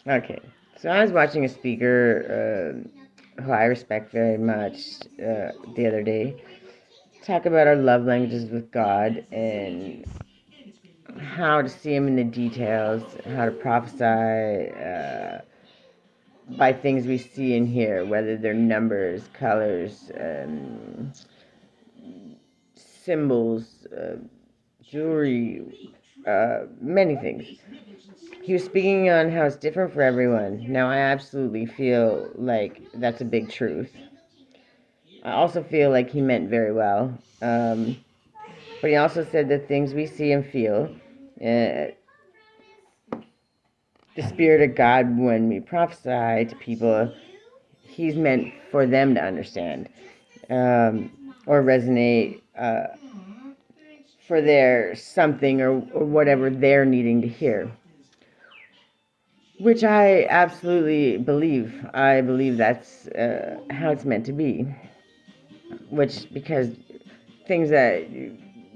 Okay, so I was watching a speaker who I respect very much the other day talk about our love languages with God and how to see Him in the details, how to prophesy by things we see and hear, whether they're numbers, colors, symbols, jewelry, many things. He was speaking on how it's different for everyone. Now, I absolutely feel like that's a big truth. I also feel like he meant very well. But he also said the things we see and feel, uh, the Spirit of God, when we prophesy to people, he's meant for them to understand or resonate for their something or whatever they're needing to hear. Which I absolutely believe. I believe that's how it's meant to be. Which, because things that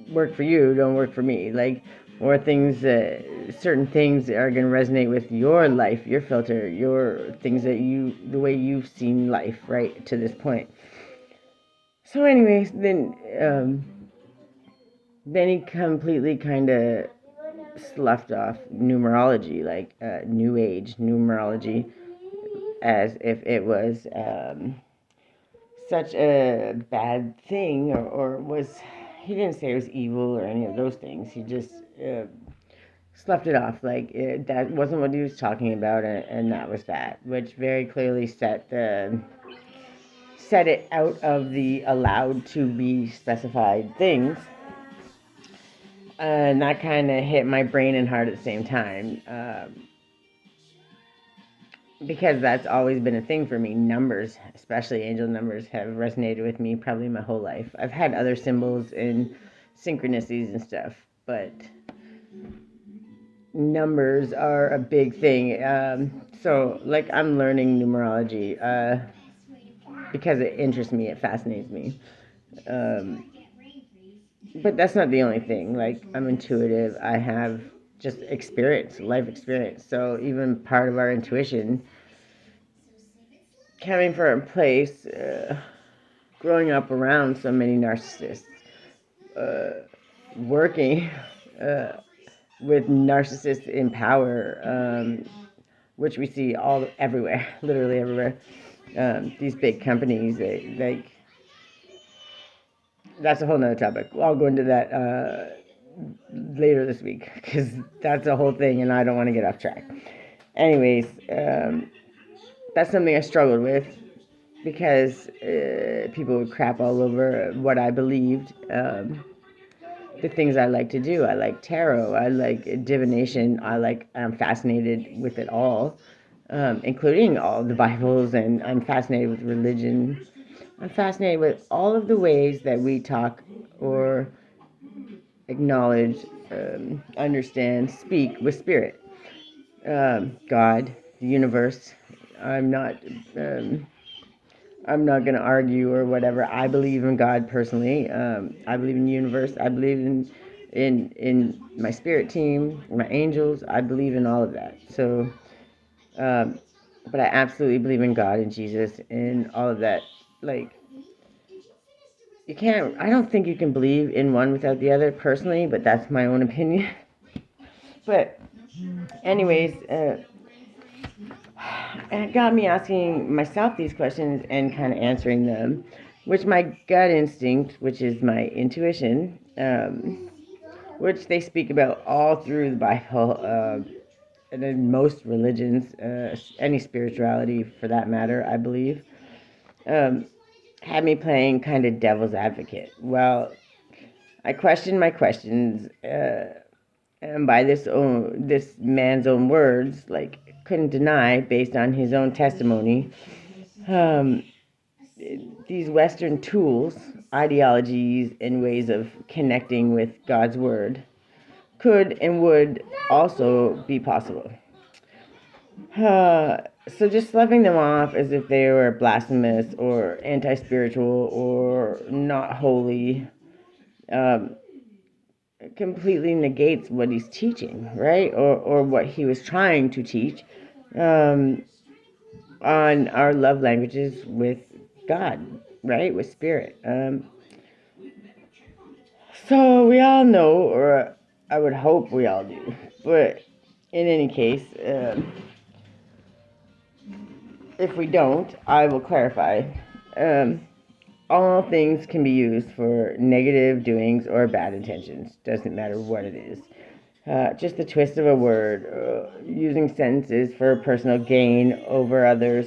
work for you don't work for me. Like, or things, certain things are going to resonate with your life, your filter, your things that the way you've seen life, right, to this point. So, anyways, then he completely kind of sloughed off numerology, like New Age numerology, as if it was such a bad thing, or was, he didn't say it was evil or any of those things. He just sloughed it off like that wasn't what he was talking about, and that was that, which very clearly set it out of the allowed to be specified things. And that kind of hit my brain and heart at the same time. Because that's always been a thing for me. Numbers, especially angel numbers, have resonated with me probably my whole life. I've had other symbols and synchronicities and stuff, but numbers are a big thing. So, like, I'm learning numerology because it interests me, it fascinates me. Um, but that's not the only thing. Like, I'm intuitive, I have just experience, life experience. So, even part of our intuition coming from a place, growing up around so many narcissists, working with narcissists in power, which we see all everywhere, literally everywhere. These big companies, that's a whole nother topic. I'll go into that later this week because that's a whole thing, and I don't want to get off track. Anyways, that's something I struggled with because people would crap all over what I believed. The things I like to do. I like tarot. I like divination. I'm fascinated with it all, including all the Bibles, and I'm fascinated with religion. I'm fascinated with all of the ways that we talk or acknowledge, understand, speak with spirit, God, the universe. I'm not. Um, I'm not going to argue or whatever. I believe in God personally. I believe in the universe. I believe in my spirit team, my angels. I believe in all of that. So, um, but I absolutely believe in God and Jesus and all of that. Like, you can't. I don't think you can believe in one without the other personally, but that's my own opinion. But, anyways, it got me asking myself these questions and kind of answering them, which my gut instinct, which is my intuition, which they speak about all through the Bible, and in most religions, any spirituality for that matter, I believe, um, had me playing kind of devil's advocate. Well, I questioned my questions, and by this man's own words, like, couldn't deny based on his own testimony, um, these Western tools, ideologies, and ways of connecting with God's Word could and would also be possible. So just sloughing them off as if they were blasphemous or anti-spiritual or not holy um, completely negates what he's teaching, right? Or what he was trying to teach, on our love languages with God, right? With spirit. So we all know, or I would hope we all do, but in any case, if we don't, I will clarify. Um, all things can be used for negative doings or bad intentions. Doesn't matter what it is. Just the twist of a word, using sentences for personal gain over others.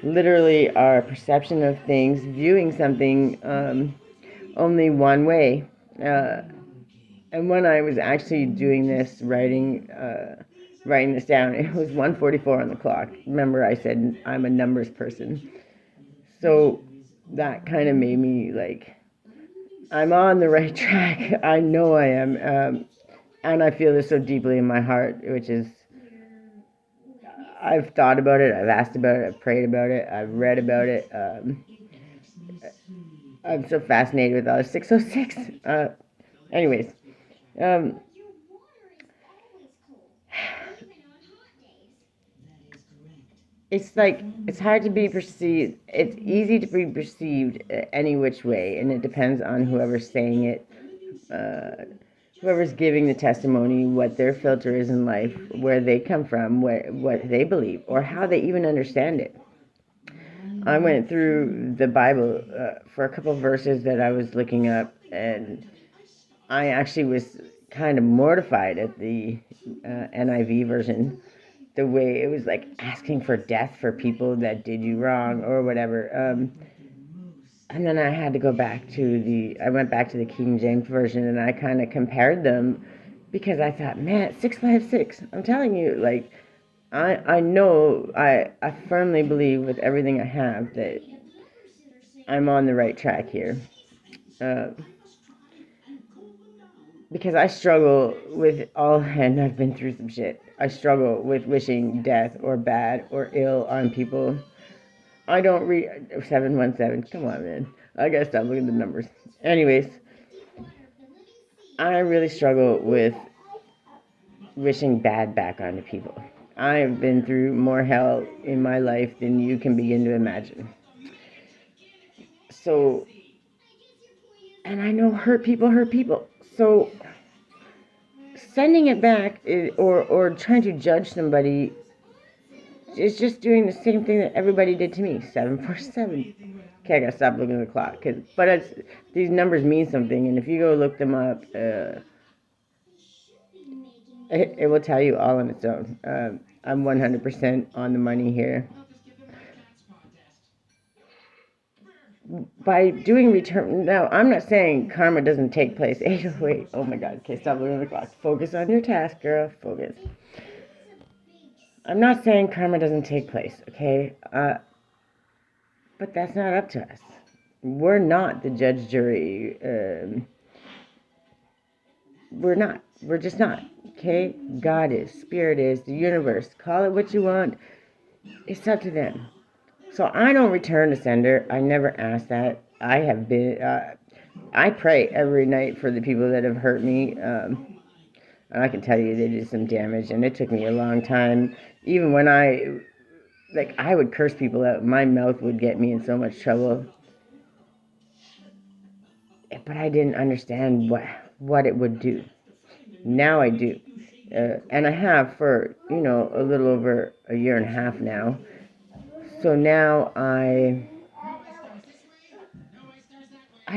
Literally, our perception of things, viewing something only one way. And when I was actually doing this, writing this down, it was 1:44 on the clock. Remember, I said I'm a numbers person, so that kind of made me like I'm on the right track. I know I am, and I feel this so deeply in my heart, which is I've thought about it, I've asked about it, I've prayed about it, I've read about it. I'm so fascinated with all 606. Anyways, um, it's like it's hard to be perceived. It's easy to be perceived any which way, and it depends on whoever's saying it, whoever's giving the testimony, what their filter is in life, where they come from, what they believe, or how they even understand it. I went through the Bible for a couple of verses that I was looking up, and I actually was kind of mortified at the NIV version, the way it was like asking for death for people that did you wrong or whatever. And then I had to I went back to the King James version, and I kind of compared them because I thought, man, 656. I'm telling you, like, I know, I firmly believe with everything I have that I'm on the right track here. Uh, because I struggle with all, and I've been through some shit. I struggle with wishing death or bad or ill on people. I don't read 717. Come on, man. I gotta stop looking at the numbers. Anyways, I really struggle with wishing bad back onto people. I've been through more hell in my life than you can begin to imagine. So, and I know hurt people hurt people. So, sending it back or trying to judge somebody is just doing the same thing that everybody did to me. 747. Okay, I gotta stop looking at the clock. These numbers mean something, and if you go look them up, it will tell you all on its own. I'm 100% on the money here. By doing return, now I'm not saying karma doesn't take place. 808. Oh my God. Okay, stop looking at the clock. Focus on your task, girl. Focus. I'm not saying karma doesn't take place, okay? But that's not up to us. We're not the judge, jury. We're not. We're just not. Okay? God is. Spirit is. The universe. Call it what you want. It's up to them. So I don't return to sender. I never ask that. I have been. I pray every night for the people that have hurt me. And I can tell you they did some damage, and it took me a long time. Even when I would curse people out, my mouth would get me in so much trouble. But I didn't understand what it would do. Now I do. And I have for, a little over a year and a half now. So now I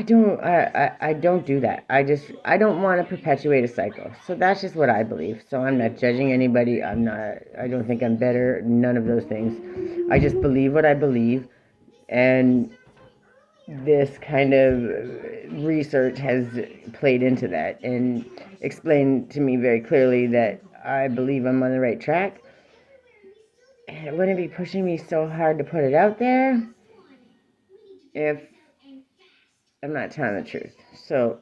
don't do that. I don't want to perpetuate a cycle. So that's just what I believe. So I'm not judging anybody. I don't think I'm better. None of those things. I just believe what I believe. And this kind of research has played into that and explained to me very clearly that I believe I'm on the right track. And it wouldn't be pushing me so hard to put it out there if I'm not telling the truth. So,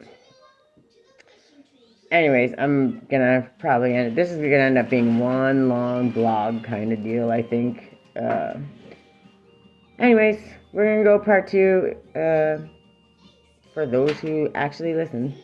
anyways, I'm gonna probably end it. This is gonna end up being one long blog kind of deal, I think. Anyways, we're gonna go part 2 for those who actually listen.